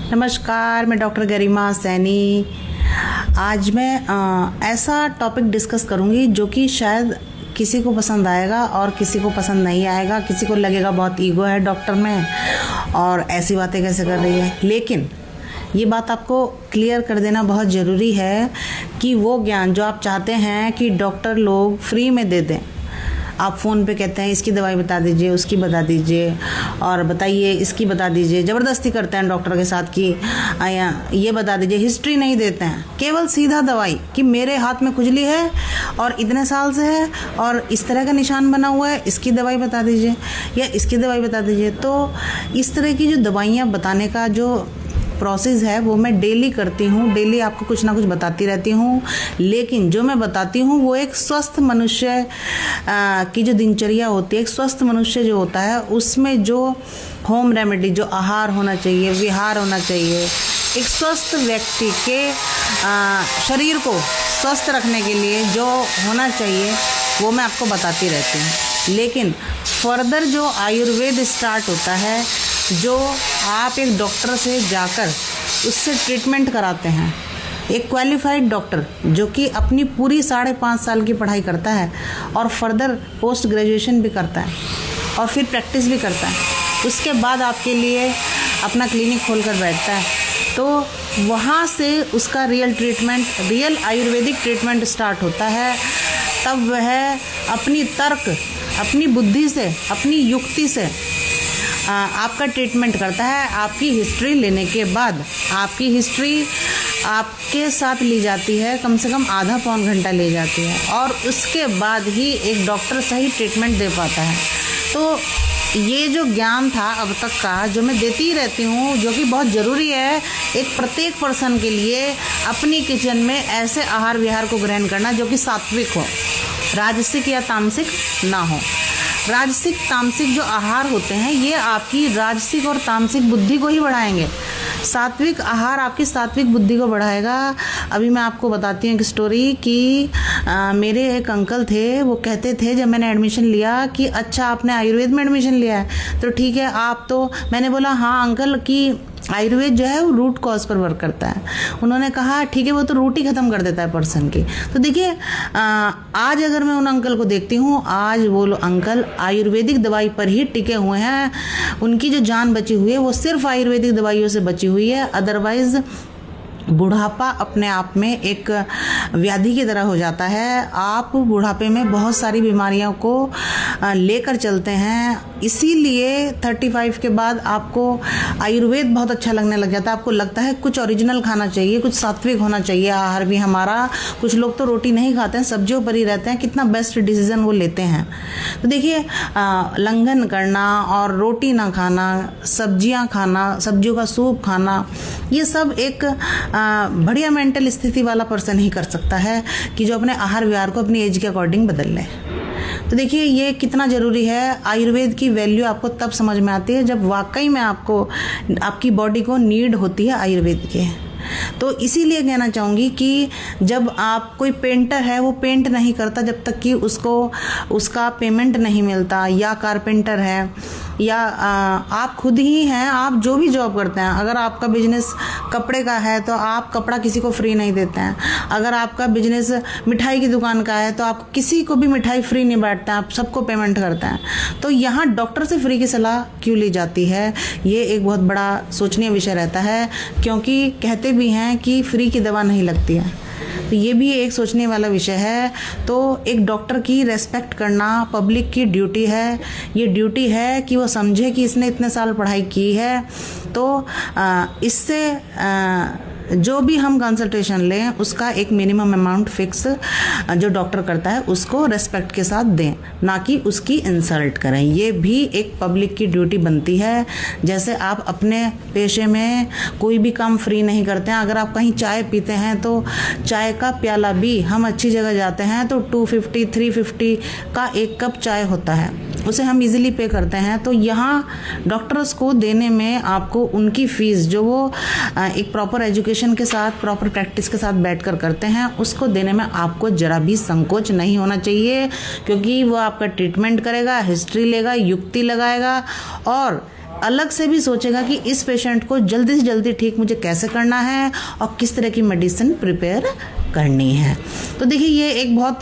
नमस्कार, मैं डॉक्टर गरिमा सैनी। आज मैं ऐसा टॉपिक डिस्कस करूंगी जो कि शायद किसी को पसंद आएगा और किसी को पसंद नहीं आएगा। किसी को लगेगा बहुत ईगो है डॉक्टर में और ऐसी बातें कैसे कर रही है, लेकिन ये बात आपको क्लियर कर देना बहुत ज़रूरी है कि वो ज्ञान जो आप चाहते हैं कि डॉक्टर लोग फ्री में दे दें, आप फ़ोन पे कहते हैं इसकी दवाई बता दीजिए, उसकी बता दीजिए और बताइए इसकी बता दीजिए, ज़बरदस्ती करते हैं डॉक्टर के साथ कि ये बता दीजिए, हिस्ट्री नहीं देते हैं, केवल सीधा दवाई कि मेरे हाथ में खुजली है और इतने साल से है और इस तरह का निशान बना हुआ है, इसकी दवाई बता दीजिए या इसकी दवाई बता दीजिए। तो इस तरह की जो दवाइयाँ बताने का जो प्रोसेस है वो मैं डेली करती हूँ, डेली आपको कुछ ना कुछ बताती रहती हूँ, लेकिन जो मैं बताती हूँ वो एक स्वस्थ मनुष्य की जो दिनचर्या होती है, एक स्वस्थ मनुष्य जो होता है उसमें जो होम रेमेडी, जो आहार होना चाहिए, विहार होना चाहिए, एक स्वस्थ व्यक्ति के शरीर को स्वस्थ रखने के लिए जो होना चाहिए वो मैं आपको बताती रहती हूँ। लेकिन फर्दर जो आयुर्वेद स्टार्ट होता है, जो आप एक डॉक्टर से जाकर उससे ट्रीटमेंट कराते हैं, एक क्वालिफाइड डॉक्टर जो कि अपनी पूरी 5.5 साल की पढ़ाई करता है और फर्दर पोस्ट ग्रेजुएशन भी करता है और फिर प्रैक्टिस भी करता है, उसके बाद आपके लिए अपना क्लिनिक खोल कर बैठता है, तो वहाँ से उसका real treatment, real Ayurvedic treatment start होता है। तब वह अपनी तर्क, अपनी बुद्धि से, अपनी युक्ति से आपका ट्रीटमेंट करता है। आपकी हिस्ट्री लेने के बाद, आपकी हिस्ट्री आपके साथ ली जाती है, कम से कम आधा पौन घंटा ले जाती है और उसके बाद ही एक डॉक्टर सही ट्रीटमेंट दे पाता है। तो ये जो ज्ञान था अब तक का, जो मैं देती ही रहती हूँ, जो कि बहुत ज़रूरी है एक प्रत्येक पर्सन के लिए अपनी किचन में ऐसे आहार विहार को ग्रहण करना जो कि सात्विक हो, राजसिक या तामसिक ना हो। राजसिक तामसिक जो आहार होते हैं ये आपकी राजसिक और तामसिक बुद्धि को ही बढ़ाएंगे। सात्विक आहार आपकी सात्विक बुद्धि को बढ़ाएगा। अभी मैं आपको बताती हूँ एक स्टोरी कि मेरे एक अंकल थे, वो कहते थे जब मैंने एडमिशन लिया कि अच्छा आपने आयुर्वेद में एडमिशन लिया है तो ठीक है आप तो, मैंने बोला हाँ अंकल कि आयुर्वेद जो है वो रूट कॉज पर वर्क करता है। उन्होंने कहा ठीक है वो तो रूट ही ख़त्म कर देता है पर्सन की। तो देखिए आज अगर मैं उन अंकल को देखती हूँ, आज वो अंकल आयुर्वेदिक दवाई पर ही टिके हुए हैं, उनकी जो जान बची हुई है वो सिर्फ आयुर्वेदिक दवाइयों से बची हुई है। अदरवाइज़ बुढ़ापा अपने आप में एक व्याधि की तरह हो जाता है। आप बुढ़ापे में बहुत सारी बीमारियों को लेकर चलते हैं, इसीलिए 35 के बाद आपको आयुर्वेद बहुत अच्छा लगने लग जाता है। आपको लगता है कुछ ओरिजिनल खाना चाहिए, कुछ सात्विक होना चाहिए आहार भी हमारा। कुछ लोग तो रोटी नहीं खाते हैं, सब्जियों पर ही रहते हैं, कितना बेस्ट डिसीजन वो लेते हैं। तो देखिए लंघन करना और रोटी ना खाना, सब्जियां खाना, सब्जियों का सूप खाना, ये सब एक बढ़िया मेंटल स्थिति वाला पर्सन ही कर सकता है कि जो अपने आहार विहार को अपनी एज के अकॉर्डिंग बदल ले। तो देखिए ये कितना ज़रूरी है। आयुर्वेद की वैल्यू आपको तब समझ में आती है जब वाकई में आपको, आपकी बॉडी को नीड होती है आयुर्वेद के। तो इसीलिए कहना चाहूँगी कि जब आप, कोई पेंटर है वो पेंट नहीं करता जब तक कि उसको उसका पेमेंट नहीं मिलता, या कारपेंटर है, या आप खुद ही हैं, आप जो भी जॉब करते हैं, अगर आपका बिजनेस कपड़े का है तो आप कपड़ा किसी को फ्री नहीं देते हैं। अगर आपका बिजनेस मिठाई की दुकान का है तो आप किसी को भी मिठाई फ्री नहीं बांटते हैं, आप सबको पेमेंट करते हैं। तो यहाँ डॉक्टर से फ्री की सलाह क्यों ली जाती है, ये एक बहुत बड़ा सोचनीय विषय रहता है, क्योंकि कहते भी हैं कि फ्री की दवा नहीं लगती है। तो ये भी एक सोचने वाला विषय है। तो एक डॉक्टर की रेस्पेक्ट करना पब्लिक की ड्यूटी है। ये ड्यूटी है कि वो समझे कि इसने इतने साल पढ़ाई की है, तो इससे जो भी हम कंसल्टेशन लें उसका एक मिनिमम अमाउंट फिक्स जो डॉक्टर करता है उसको रेस्पेक्ट के साथ दें, ना कि उसकी इंसल्ट करें। ये भी एक पब्लिक की ड्यूटी बनती है। जैसे आप अपने पेशे में कोई भी काम फ्री नहीं करते हैं। अगर आप कहीं चाय पीते हैं तो चाय का प्याला भी, हम अच्छी जगह जाते हैं तो 250 350 का एक कप चाय होता है, उसे हम इजीली पे करते हैं। तो यहाँ डॉक्टर्स को देने में आपको उनकी फीस जो वो एक प्रॉपर एजुकेशन के साथ, प्रॉपर प्रैक्टिस के साथ बैठकर करते हैं, उसको देने में आपको जरा भी संकोच नहीं होना चाहिए, क्योंकि वो आपका ट्रीटमेंट करेगा, हिस्ट्री लेगा, युक्ति लगाएगा और अलग से भी सोचेगा कि इस पेशेंट को जल्दी से जल्दी ठीक मुझे कैसे करना है और किस तरह की मेडिसिन प्रिपेयर करनी है। तो देखिए ये एक बहुत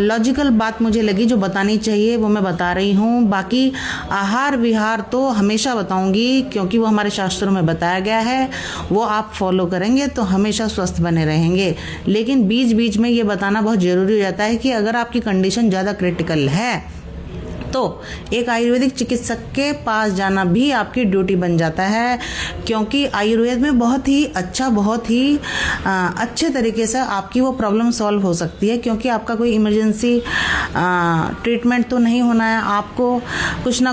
लॉजिकल बात मुझे लगी जो बतानी चाहिए, वो मैं बता रही हूँ। बाकी आहार विहार तो हमेशा बताऊँगी क्योंकि वो हमारे शास्त्रों में बताया गया है, वो आप फॉलो करेंगे तो हमेशा स्वस्थ बने रहेंगे। लेकिन बीच बीच में ये बताना बहुत ज़रूरी हो जाता है कि अगर आपकी कंडीशन ज़्यादा क्रिटिकल है तो एक आयुर्वेदिक चिकित्सक के पास जाना भी आपकी ड्यूटी बन जाता है, क्योंकि आयुर्वेद में बहुत ही अच्छे तरीके से आपकी वो प्रॉब्लम सॉल्व हो सकती है। क्योंकि आपका कोई इमरजेंसी ट्रीटमेंट तो नहीं होना है, आपको कुछ ना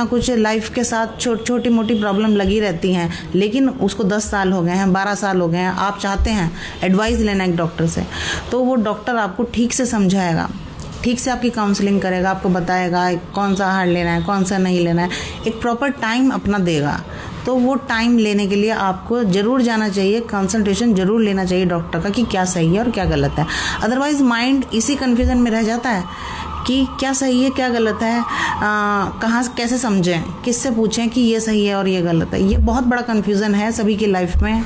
कुछ लाइफ के साथ छोटी मोटी प्रॉब्लम लगी रहती हैं, लेकिन उसको 10 साल हो गए हैं, 12 साल हो गए हैं, आप चाहते हैं एडवाइस लेना एक डॉक्टर से, तो वो डॉक्टर आपको ठीक से समझाएगा, ठीक से आपकी काउंसलिंग करेगा, आपको बताएगा कौन सा आहार लेना है, कौन सा नहीं लेना है, एक प्रॉपर टाइम अपना देगा। तो वो टाइम लेने के लिए आपको ज़रूर जाना चाहिए, कंसल्टेशन ज़रूर लेना चाहिए डॉक्टर का कि क्या सही है और क्या गलत है। अदरवाइज़ माइंड इसी कन्फ्यूज़न में रह जाता है कि क्या सही है क्या गलत है, कहाँ कैसे समझें, किससे पूछें कि ये सही है और ये गलत है। ये बहुत बड़ा कन्फ्यूज़न है सभी की लाइफ में,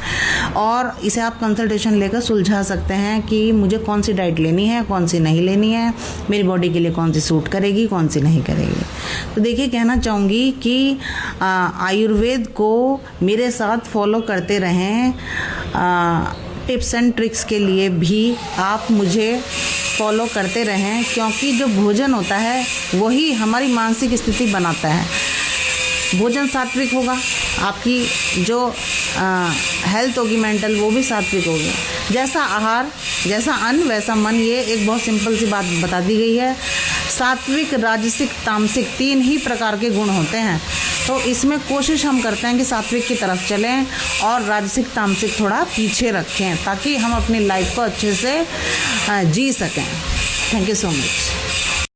और इसे आप कंसल्टेशन लेकर सुलझा सकते हैं कि मुझे कौन सी डाइट लेनी है, कौन सी नहीं लेनी है, मेरी बॉडी के लिए कौन सी सूट करेगी, कौन सी नहीं करेगी। तो देखिए कहना चाहूँगी कि आयुर्वेद को मेरे साथ फॉलो करते रहें। टिप्स एंड ट्रिक्स के लिए भी आप मुझे फॉलो करते रहें, क्योंकि जो भोजन होता है वही हमारी मानसिक स्थिति बनाता है। भोजन सात्विक होगा, आपकी जो हेल्थ होगी मेंटल, वो भी सात्विक होगी। जैसा आहार जैसा अन्न वैसा मन, ये एक बहुत सिंपल सी बात बता दी गई है। सात्विक राजसिक तामसिक 3 ही प्रकार के गुण होते हैं, तो इसमें कोशिश हम करते हैं कि सात्विक की तरफ चलें और राजसिक तामसिक थोड़ा पीछे रखें, ताकि हम अपनी लाइफ को अच्छे से जी सकें। Thank you so much.